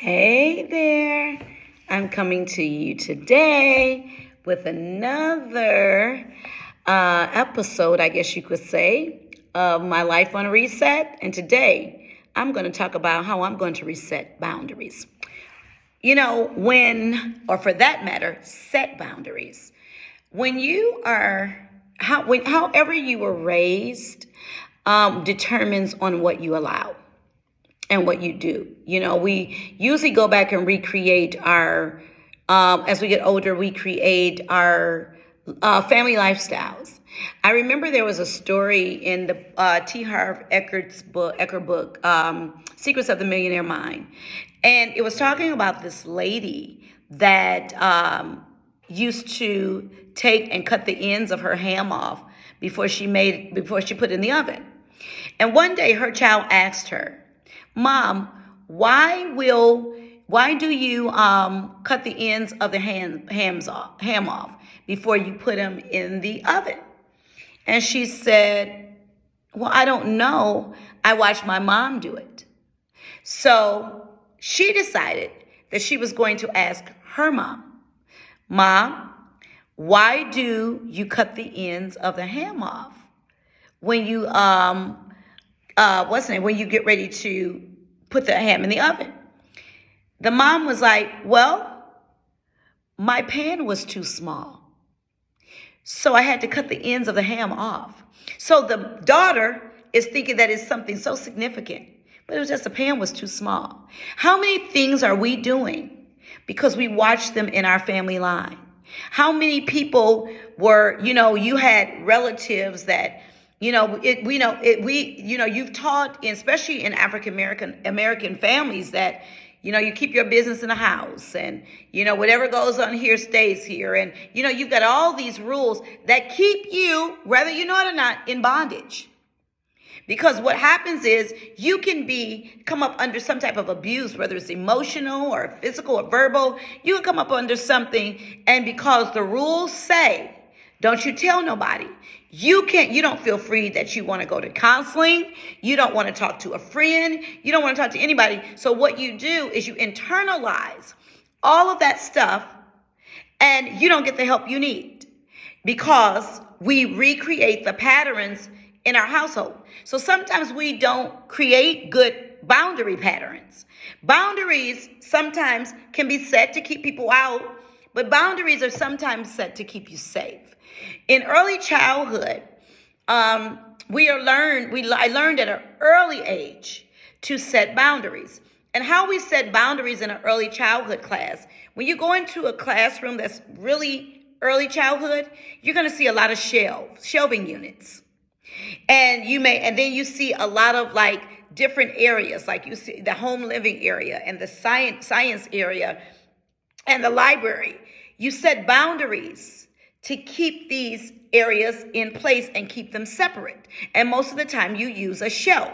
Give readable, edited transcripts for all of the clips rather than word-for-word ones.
Hey there, I'm coming to you today with another episode, I guess you could say, of my life on reset. And today I'm going to talk about how I'm going to reset boundaries. Or for that matter, set boundaries. When you are, however you were raised, determines on what you allow and what you do. We usually go back and recreate as we get older, we create our family lifestyles. I remember there was a story in the T. Harv Eker's book, Secrets of the Millionaire Mind. And it was talking about this lady that used to take and cut the ends of her ham off before she put it in the oven. And one day her child asked her, "Mom, why do you cut the ends of the ham off before you put them in the oven?" And she said, "Well, I don't know. I watched my mom do it." So she decided that she was going to ask her mom, "Mom, why do you cut the ends of the ham off when you when you get ready to put the ham in the oven?" The mom was like, "Well, my pan was too small, so I had to cut the ends of the ham off." So the daughter is thinking that it's something so significant, but it was just the pan was too small. How many things are we doing because we watched them in our family line? How many people were, you had relatives that, you've taught, especially in African American families, that, you keep your business in the house and, whatever goes on here stays here. And, you've got all these rules that keep you, whether you know it or not, in bondage. Because what happens is you can come up under some type of abuse, whether it's emotional or physical or verbal. You can come up under something, and because the rules say, don't you tell nobody, you don't feel free that you want to go to counseling. You don't want to talk to a friend. You don't want to talk to anybody. So what you do is you internalize all of that stuff, and you don't get the help you need because we recreate the patterns in our household. So sometimes we don't create good boundary patterns. Boundaries sometimes can be set to keep people out, but boundaries are sometimes set to keep you safe. In early childhood, I learned at an early age to set boundaries. And how we set boundaries in an early childhood class, when you go into a classroom that's really early childhood, you're going to see a lot of shelving units. And then you see a lot of different areas, like you see the home living area and the science area and the library. You set boundaries to keep these areas in place and keep them separate. And most of the time you use a shelf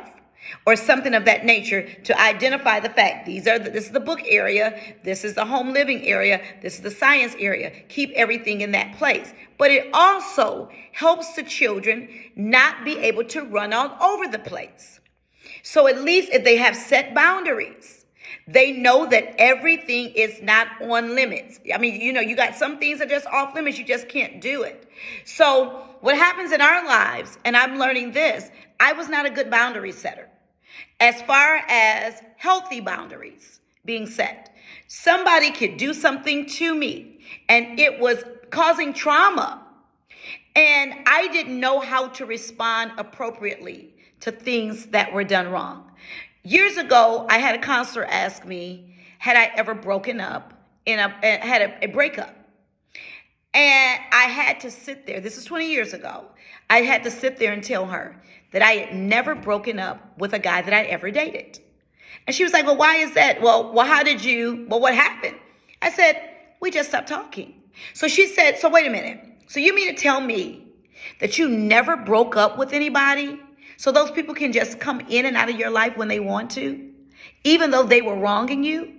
or something of that nature to identify the fact this is the book area, this is the home living area, this is the science area. Keep everything in that place. But it also helps the children not be able to run all over the place. So at least if they have set boundaries, they know that everything is not on limits. I mean, you got some things that are just off limits. You just can't do it. So what happens in our lives, and I'm learning this, I was not a good boundary setter. As far as healthy boundaries being set, somebody could do something to me and it was causing trauma. And I didn't know how to respond appropriately to things that were done wrong. Years ago, I had a counselor ask me, had I ever broken up had a breakup? And I had to sit there. This is 20 years ago. I had to sit there and tell her that I had never broken up with a guy that I ever dated. And she was like, "Well, why is that?" Well, what happened? I said, "We just stopped talking." So she said, "So wait a minute. So you mean to tell me that you never broke up with anybody? So those people can just come in and out of your life when they want to, even though they were wronging you?"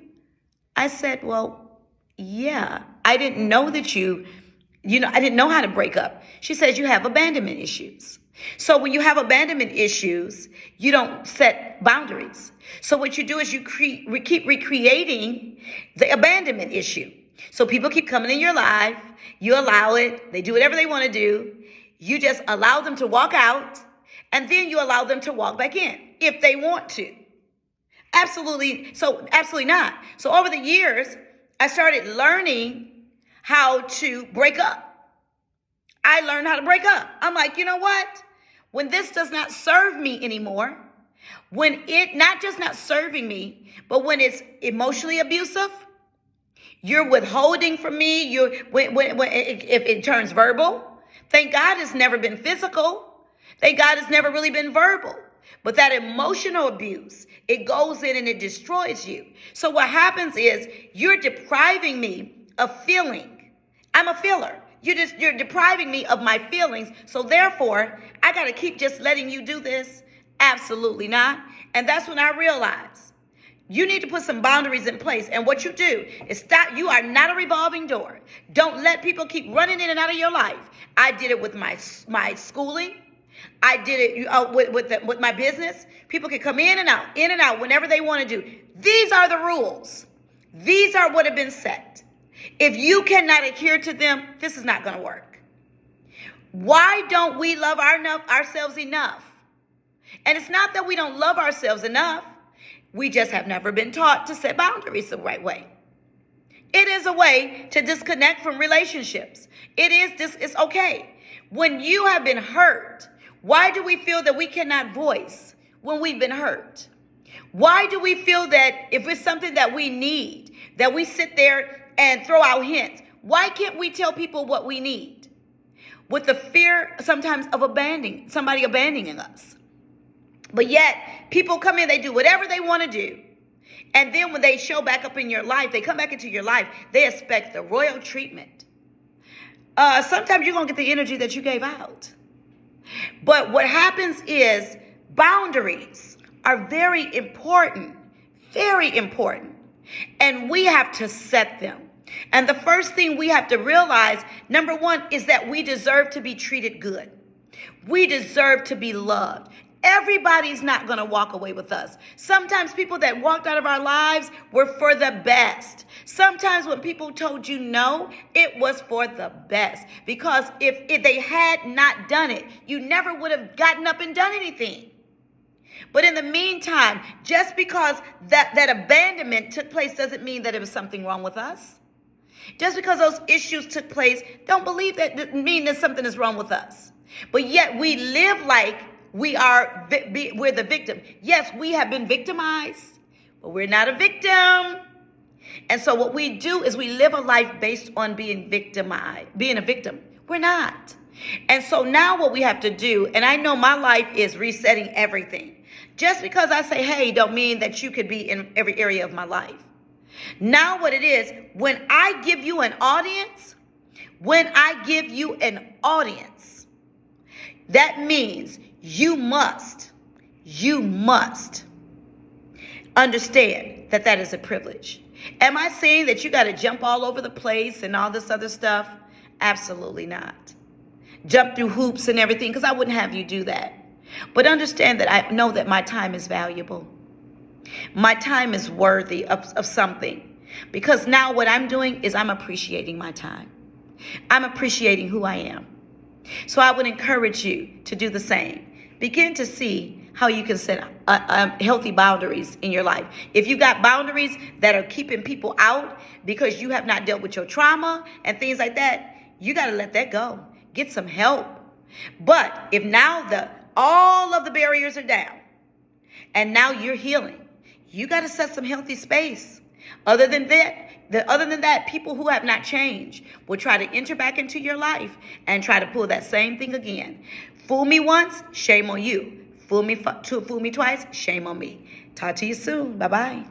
I said, "Well, yeah, I didn't know that I didn't know how to break up." She says, "You have abandonment issues." So when you have abandonment issues, you don't set boundaries. So what you do is you keep recreating the abandonment issue. So people keep coming in your life. You allow it. They do whatever they want to do. You just allow them to walk out, and then you allow them to walk back in if they want to. Absolutely. So absolutely not. So over the years, I started learning how to break up. I learned how to break up. I'm like, you know what? When this does not serve me anymore, when it not just not serving me, but when it's emotionally abusive, you're withholding from me. If it turns verbal, thank God it's never been physical. Thank God it's never really been verbal. But that emotional abuse, it goes in and it destroys you. So what happens is you're depriving me of feeling. I'm a feeler. You're depriving me of my feelings. So therefore, I got to keep just letting you do this? Absolutely not. And that's when I realized you need to put some boundaries in place. And what you do is stop. You are not a revolving door. Don't let people keep running in and out of your life. I did it with my schooling. I did it with my business. People can come in and out whenever they want to do. These are the rules. These are what have been set. If you cannot adhere to them, this is not going to work. Why don't we love ourselves enough? And it's not that we don't love ourselves enough. We just have never been taught to set boundaries the right way. It is a way to disconnect from relationships. It's okay. When you have been hurt, why do we feel that we cannot voice when we've been hurt? Why do we feel that if it's something that we need, that we sit there and throw out hints? Why can't we tell people what we need? With the fear sometimes of somebody abandoning us. But yet, people come in, they do whatever they want to do. And then when they show back up in your life, they come back into your life, they expect the royal treatment. Sometimes you're going to get the energy that you gave out. But what happens is boundaries are very important, very important. And we have to set them. And the first thing we have to realize, number one, is that we deserve to be treated good. We deserve to be loved. Everybody's not going to walk away with us. Sometimes people that walked out of our lives were for the best. Sometimes when people told you no, it was for the best. Because if they had not done it, you never would have gotten up and done anything. But in the meantime, just because that abandonment took place doesn't mean that it was something wrong with us. Just because those issues took place, don't believe that mean that something is wrong with us. But yet we live like we're the victim. Yes, we have been victimized, but we're not a victim. And so what we do is we live a life based on being victimized, being a victim. We're not. And so now what we have to do, and I know my life is resetting everything. Just because I say, hey, don't mean that you could be in every area of my life. Now what it is, when I give you an audience, that means you must understand that is a privilege. Am I saying that you got to jump all over the place and all this other stuff? Absolutely not. Jump through hoops and everything, because I wouldn't have you do that. But understand that I know that my time is valuable. My time is worthy of something. Because now what I'm doing is I'm appreciating my time. I'm appreciating who I am. So I would encourage you to do the same. Begin to see how you can set healthy boundaries in your life. If you got boundaries that are keeping people out because you have not dealt with your trauma and things like that, you got to let that go. Get some help. But if now all of the barriers are down and now you're healing, you got to set some healthy space. Other than that, people who have not changed will try to enter back into your life and try to pull that same thing again. Fool me once, shame on you. Fool me twice, shame on me. Talk to you soon. Bye-bye.